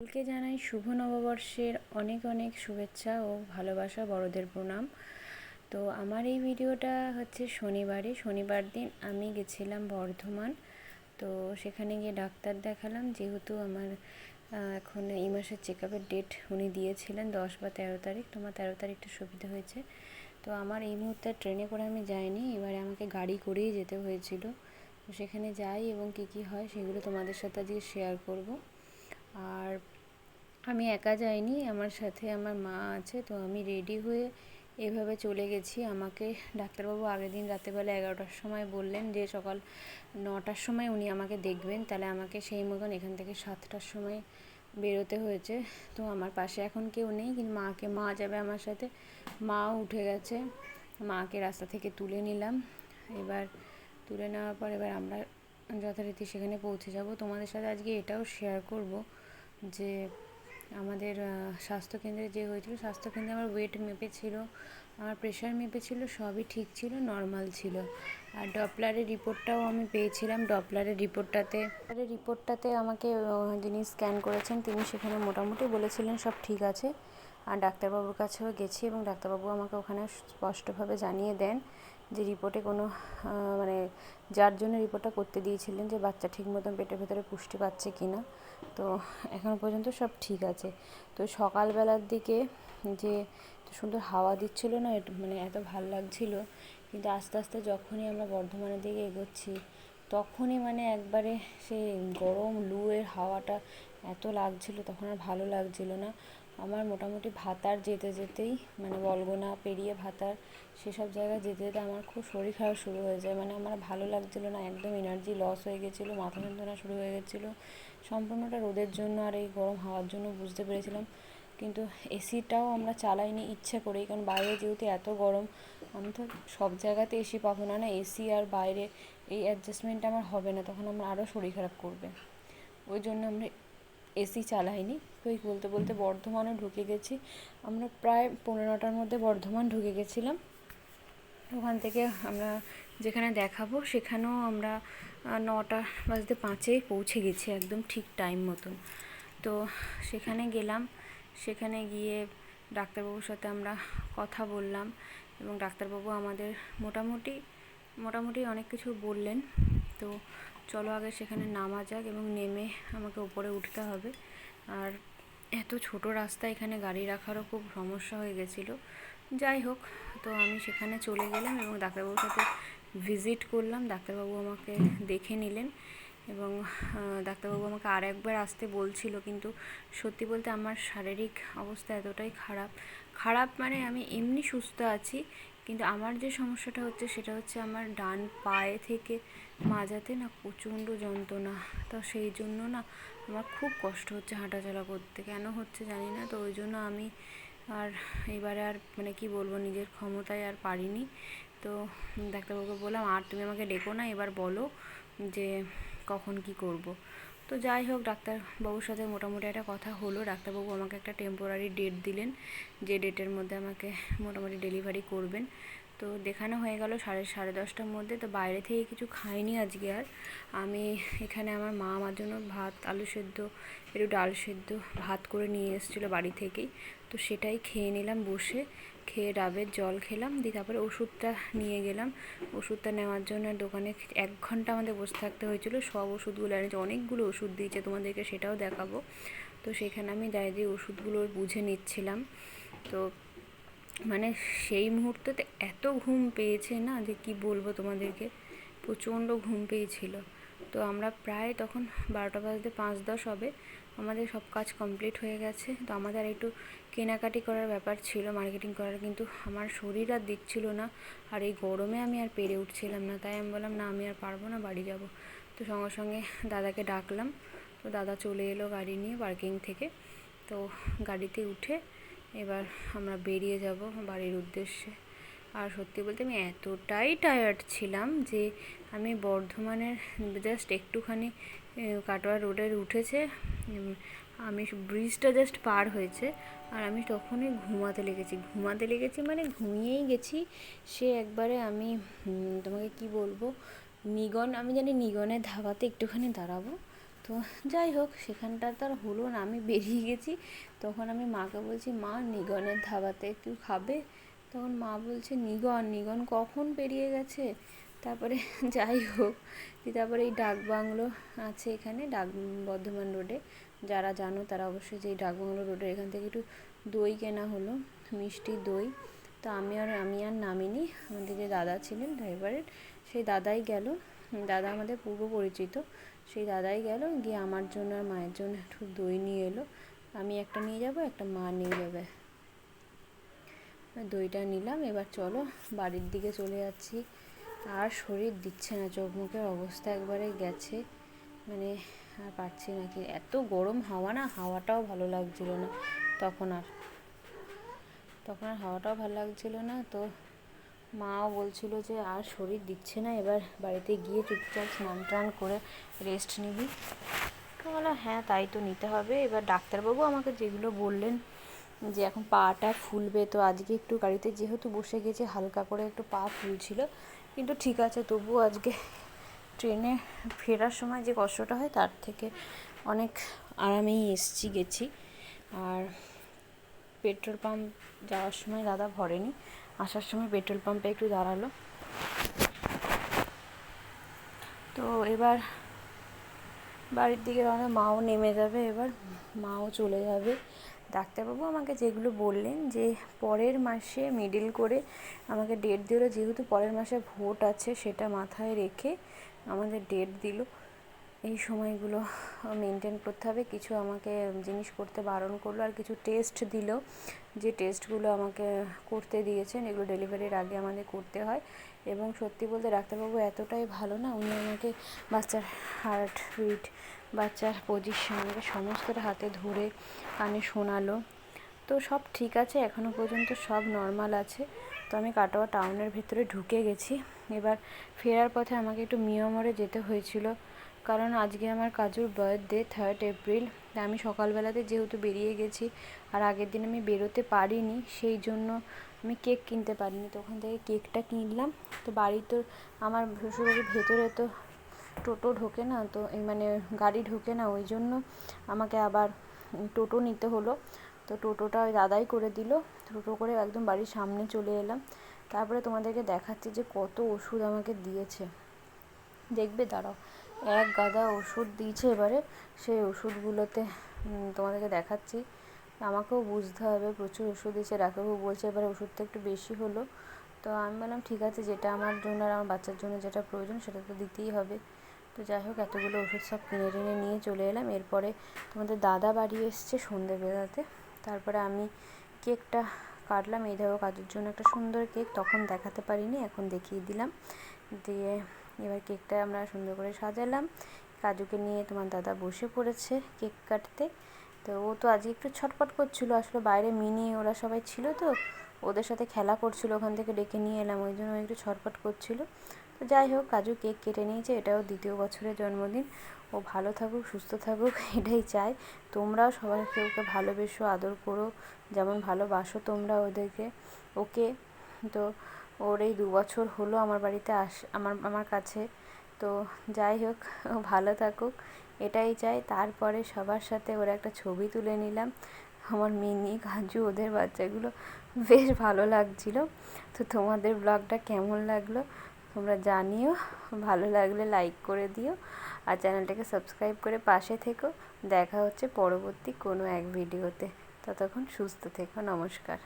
সকলকে জানাই শুভ নববর্ষের অনেক অনেক শুভেচ্ছা ও ভালোবাসা, বড়দের প্রণাম। তো আমার এই ভিডিওটা হচ্ছে শনিবার দিন আমি গেছিলাম বর্ধমান। তো সেখানে গিয়ে ডাক্তার দেখালাম, যেহেতু আমার এখন এই মাসের চেকআপের ডেট উনি দিয়েছিলেন 10 বা 13 তারিখ। তোমার 13 তারিখটা সুবিধা হয়েছে। তো আমার এই মুহূর্তে ট্রেনে করে আমি যাইনি, এবারে আমাকে গাড়ি করেই যেতে হয়েছিল। তো সেখানে যাই এবং কী হয় সেগুলো তোমাদের সাথে আজকে শেয়ার করব। আর আমি একা যাইনি, আমার সাথে আমার মা আছে। তো আমি রেডি হয়ে এভাবে চলে গেছি। আমাকে ডাক্তারবাবু আগের দিন রাতেরবেলা 11টার সময় বললেন যে সকাল 9টার সময় উনি আমাকে দেখবেন, তাহলে আমাকে সেই মতন এখান থেকে 7টার সময় বেরোতে হয়েছে। তো আমার পাশে এখন কেউ নেই, কিন্তু মা যাবে আমার সাথে। মাও উঠে গেছে, মাকে রাস্তা থেকে তুলে নিলাম। এবার তুলে নেওয়ার পর এবার আমরা যথারীতি সেখানে পৌঁছে যাব। তোমাদের সাথে আজকে এটাও শেয়ার করব যে আমাদের স্বাস্থ্যকেন্দ্রে যে হয়েছিল, স্বাস্থ্যকেন্দ্রে আমার ওয়েট মেপেছিল, আমার প্রেশার মেপেছিল, সবই ঠিক ছিল, নর্মাল ছিল। আর ডপলারের রিপোর্টটাও আমি পেয়েছিলাম। ডপলারের রিপোর্টটাতে আমাকে যিনি স্ক্যান করেছেন তিনি সেখানে মোটামুটি বলেছিলেন সব ঠিক আছে। আর ডাক্তারবাবুর কাছেও গেছি এবং ডাক্তারবাবু আমাকে ওখানে স্পষ্টভাবে জানিয়ে দেন যে রিপোর্টে কোনো মানে যার জন্য রিপোর্টটা করতে দিয়েছিলেন যে বাচ্চা ঠিক মতন পেটের ভেতরে পুষ্টি পাচ্ছে কি না। তো এখনও পর্যন্ত সব ঠিক আছে। তো সকালবেলার দিকে যে সুন্দর হাওয়া দিচ্ছিলো না, মানে এত ভালো লাগছিলো। কিন্তু আস্তে আস্তে যখনই আমরা বর্ধমানের দিকে এগোচ্ছি তখনই মানে একবারে সেই গরম লুয়ের হাওয়াটা এত লাগছিলো, তখন আর ভালো লাগছিলো না। আমার মোটামুটি ভাতার যেতেই মানে বলগোনা পেরিয়ে ভাতার সেসব জায়গায় যেতে আমার খুব শরীর খারাপ শুরু হয়ে যায়। মানে আমার ভালো লাগছিলো না, একদম এনার্জি লস হয়ে গেছিলো, মাথা যন্ত্রণা শুরু হয়ে গেছিলো। সম্পূর্ণটা রোদের জন্য আর এই গরম হাওয়ার জন্য বুঝতে পেরেছিলাম। কিন্তু এসিটাও আমরা চালাইনি ইচ্ছে করেই, কারণ বাইরে যেহেতু এত গরম, আমি তো সব জায়গাতে এসি পাবো না, এসি আর বাইরে এই অ্যাডজাস্টমেন্টটা আমার হবে না, তখন আমার আরও শরীর খারাপ করবে। ওই জন্য আমরা এসি চালাইনি। তো এই বলতে বলতে বর্ধমানে ঢুকে গেছি। আমরা প্রায় 15টার মধ্যে বর্ধমান ঢুকে গেছিলাম। ওখান থেকে আমরা যেখানে দেখাবো সেখানেও আমরা 9:05 পৌঁছে গেছি, একদম ঠিক টাইম মতন। তো সেখানে গেলাম, সেখানে গিয়ে ডাক্তারবাবুর সাথে আমরা কথা বললাম এবং ডাক্তারবাবু আমাদের মোটামুটি অনেক কিছু বললেন। তো চলো আগে সেখানে নামা যাক এবং নেমে আমাকে উপরে উঠতে হবে। আর এত ছোট রাস্তা, এখানে গাড়ি রাখারও খুব সমস্যা হয়ে গেছিলো। যাই হোক, তো আমি সেখানে চলে গেলাম এবং ডাক্তারবাবুর সাথে ভিজিট করলাম। ডাক্তারবাবু আমাকে দেখে নিলেন এবং ডাক্তারবাবু আমাকে আর একবার আসতে বলছিল, কিন্তু সত্যি বলতে আমার শারীরিক অবস্থা এতটাই খারাপ মানে আমি এমনি সুস্থ আছি, কিন্তু আমার যে সমস্যাটা হচ্ছে সেটা হচ্ছে আমার ডান পায়ে থেকে মাজাতে না প্রচণ্ড যন্ত্রণা। তো সেই জন্য না আমার খুব কষ্ট হচ্ছে হাঁটাচলা করতে, কেন হচ্ছে জানি না। তো ওই জন্য আমি আর এবারে আর মানে কি বলবো, নিজের ক্ষমতায় আর পারিনি। তো ডাক্তারবাবুকে বললাম আর তুমি আমাকে ডেকো না, এবার বলো যে কখন কি করব। তো যাই হোক, ডাক্তারবাবুর সাথে মোটামুটি একটা কথা হলো। ডাক্তারবাবু আমাকে একটা টেম্পোরারি ডেট দিলেন, যে ডেটের মধ্যে আমাকে মোটামুটি ডেলিভারি করবেন। তো দেখানো হয়ে গেল 10:30টার মধ্যে। তো বাইরে থেকে কিছু খাইনি আজকে আর। আমি এখানে আমার মা আমার জন্য ভাত, আলু সেদ্ধ, একটু ডাল সেদ্ধ, ভাত করে নিয়ে এসেছিলো বাড়ি থেকেই। তো সেটাই খেয়ে নিলাম বসে, খেয়ে ডাবের জল খেলাম, দিয়ে তারপরে ওষুধটা নিয়ে গেলাম। ওষুধটা নেওয়ার জন্য দোকানে 1 ঘন্টা আমাদের বসে থাকতে হয়েছিল। সব ওষুধগুলো এনেছে, অনেকগুলো ওষুধ দিয়েছে, তোমাদেরকে সেটাও দেখাবো। তো সেখানে আমি দাঁড়িয়ে ওষুধগুলো বুঝে নিচ্ছিলাম। তো মানে সেই মুহূর্তেতে এত ঘুম পেয়েছে না যে কি বলবো তোমাদেরকে, প্রচণ্ড ঘুম পেয়েছিল। তো আমরা প্রায় তখন 12:05 হবে, আমাদের সব কাজ কমপ্লিট হয়ে গেছে। তো আমাদের আর একটু কেনাকাটি করার ব্যাপার ছিল, মার্কেটিং করার, কিন্তু আমার শরীর আর দিচ্ছিল না। আর এই গরমে আমি আর পেরে উঠছিলাম না, তাই আমি বললাম না, আমি আর পারবো না, বাড়ি যাব। তো সঙ্গে সঙ্গে দাদাকে ডাকলাম। তো দাদা চলে এলো গাড়ি নিয়ে পার্কিং থেকে। তো গাড়িতে উঠে এবার আমরা বেরিয়ে যাব বাড়ির উদ্দেশ্যে। আর সত্যি বলতে আমি এতটাই টায়ার্ড ছিলাম যে আমি বর্ধমানের জাস্ট একটুখানি কাটোয়া রোডের উঠেছে, আমি ব্রিজটা জাস্ট পার হয়েছে আর আমি তখনই ঘুমাতে লেগেছি মানে ঘুমিয়েই গেছি। সে একবারে আমি তোমাকে কি বলবো, আমি জানি নিগনের ধাবাতে একটুখানি দাঁড়াবো, তো যাই হোক, সেখানটা তো আর হলো না, আমি বেরিয়ে গেছি। তখন আমি মাকে বলছি, মা নিগনের ধাবাতে একটু খাবে? তখন মা বলছে, নিগন কখন পেরিয়ে গেছে। তারপরে যাই হোক, তারপরে এই ডাকবাংলো আছে এখানে, বর্ধমান রোডে, যারা জানো তারা অবশ্যই, যে এই ডাকবাংলো রোডের এখান থেকে একটু দই কেনা হলো, মিষ্টি দই। তো আমি আর নামিনি, আমাদের যে দাদা ছিলেন ড্রাইভারের, সেই দাদাই গেল, দাদা আমাদের পূর্ব পরিচিত, সেই দাদাই গেল গিয়ে আমার জন্য আর মায়ের জন্য একটু দই নিয়ে এলো। আমি একটা নিয়ে যাব, একটা মা নিয়ে যাবে। দইটা নিলাম। এবার চলো বাড়ির দিকে চলে যাচ্ছি। আর শরীর দিচ্ছে না, চোখ মুখের অবস্থা একবারে গেছে, মানে আর পারছি না। কি এত গরম হাওয়া, না হাওয়াটাও ভালো লাগছিল না তখন আর হাওয়াটাও ভালো লাগছিল না। তো মাও বলছিল যে আর শরীর দিচ্ছে না, এবার বাড়িতে গিয়ে চুপচাপ স্নান টান করে রেস্ট নিবি। তো বললাম হ্যাঁ তাই তো নিতে হবে। এবার ডাক্তারবাবু আমাকে যেগুলো বললেন, যে এখন পাটা ফুলবে, তো আজকে একটু গাড়িতে যেহেতু বসে গেছে, হালকা করে একটু পা ফুলছিল, কিন্তু ঠিক আছে, তবুও আজকে ট্রেনে ফেরার সময় যে কষ্টটা হয় তার থেকে অনেক আরামেই গেছি। আর পেট্রোল পাম্প যাওয়ার সময় দাদা ভরেনি, আসার সময় পেট্রোল পাম্পে একটু দাঁড়ালো। তো এবার বাড়ির দিকে রওনা, মাও নেমে যাবে, এবার মাও চলে যাবে। ডাক্তারবাবু আমাকে যেগুলো বললেন, যে পরের মাসে মিডল করে আমাকে ডেট দিল, যেহেতু পরের মাসে ভোট আছে সেটা মাথায় রেখে আমাদের ডেট দিল। এই সময়গুলো মেনটেন করতে হবে, কিছু আমাকে জিনিস করতে বারণ করলো, আর কিছু টেস্ট দিল, যে টেস্টগুলো আমাকে করতে দিয়েছেন, এগুলো ডেলিভারির আগে আমাদের করতে হয়। এবং সত্যি বলতে ডাক্তারবাবু এতটাই ভালো না, উনি আমাকে বাচ্চার হার্ট বিট, বাচ্চার পজিশন, আমাকে সমস্তটা হাতে ধরে কানে শোনালো। তো সব ঠিক আছে, এখনও পর্যন্ত সব নর্মাল আছে। তো আমি কাটোয়া টাউনের ভিতরে ঢুকে গেছি। এবার ফেরার পথে আমাকে একটু মিয়ামরে যেতে হয়েছিল, কারণ আজকে আমার কাজুর বার্থডে, 3rd এপ্রিল। আমি সকালবেলাতে যেহেতু বেরিয়ে গেছি, আর আগের দিন আমি বেরোতে পারিনি, সেই জন্য আমি কেক কিনতে পারিনি। তো ওখান থেকে কেকটা কিনলাম। তো বাড়ি তো আমার শ্বশুরবাড়ির ভেতরে তো টোটো ঢোকে না, তো মানে গাড়ি ঢোকে না, ওই জন্য আমাকে আবার টোটো নিতে হলো। তো টোটোটা ওই দাদাই করে দিল, টোটো করে একদম বাড়ির সামনে চলে এলাম। তারপরে তোমাদেরকে দেখাচ্ছি যে কত ওষুধ আমাকে দিয়েছে, দেখবে দাঁড়াও, এক গাদা ওষুধ দিয়েছে। এবারে সেই ওষুধগুলোতে তোমাদেরকে দেখাচ্ছি, আমাকেও বুঝতে হবে, প্রচুর ওষুধ দিয়েছে। ডাক্তারবাবু বলছে এবারে ওষুধটা একটু বেশি হলো। তো আমি বললাম ঠিক আছে, যেটা আমার জন্য আর আমার বাচ্চার জন্য যেটা প্রয়োজন সেটা তো দিতেই হবে। তো যাই হোক, এতগুলো ওষুধ সব কিনে টেনে নিয়ে চলে এলাম। এরপরে তোমাদের দাদা বাড়ি এসছে সন্ধেবেলাতে। তারপরে আমি কেকটা কাটলাম। এই দেখো কাজুর জন্য একটা সুন্দর কেক, তখন দেখাতে পারিনি, এখন দেখিয়ে দিলাম। দিয়ে এবার কেকটা আমরা সুন্দর করে সাজালাম। কাজুকে নিয়ে তোমার দাদা বসে পড়েছে কেক কাটতে। তো ও তো আজকে একটু ছটপট করছিল, আসলে বাইরে মিনি ওরা সবাই ছিল, তো ওদের সাথে খেলা করছিল, ওখান থেকে ডেকে নিয়ে এলাম, ওই জন্য একটু ছটপট করছিল। তো যাই হোক, কাজু কেক কেটে নিয়েছে, এটাও 2য় বছরের জন্মদিন। ও ভালো থাকুক, সুস্থ থাকুক, এটাই চাই। তোমরাও সবাই ওকে ভালোবেসো, আদর করো, যেমন ভালোবাসো তোমরা ওকে। তো ওর এই 2 বছর হলো আমার বাড়িতে আমার কাছে। তো যাই হোক, ও ভালো থাকুক, এটাই চাই। তারপরে সবার সাথে ওর একটা ছবি তুলে নিলাম, আমার মিনি কাজু, ওদের বাচ্চাগুলো, বেশ ভালো লাগছিল। তো তোমাদের ব্লগটা কেমন লাগলো তোমরা জানিও, ভালো লাগলে লাইক করে দিও, আর চ্যানেলটাকে সাবস্ক্রাইব করে পাশে থেকো। দেখা হচ্ছে পরবর্তী কোনো এক ভিডিওতে, ততক্ষণ সুস্থ থেকো, নমস্কার।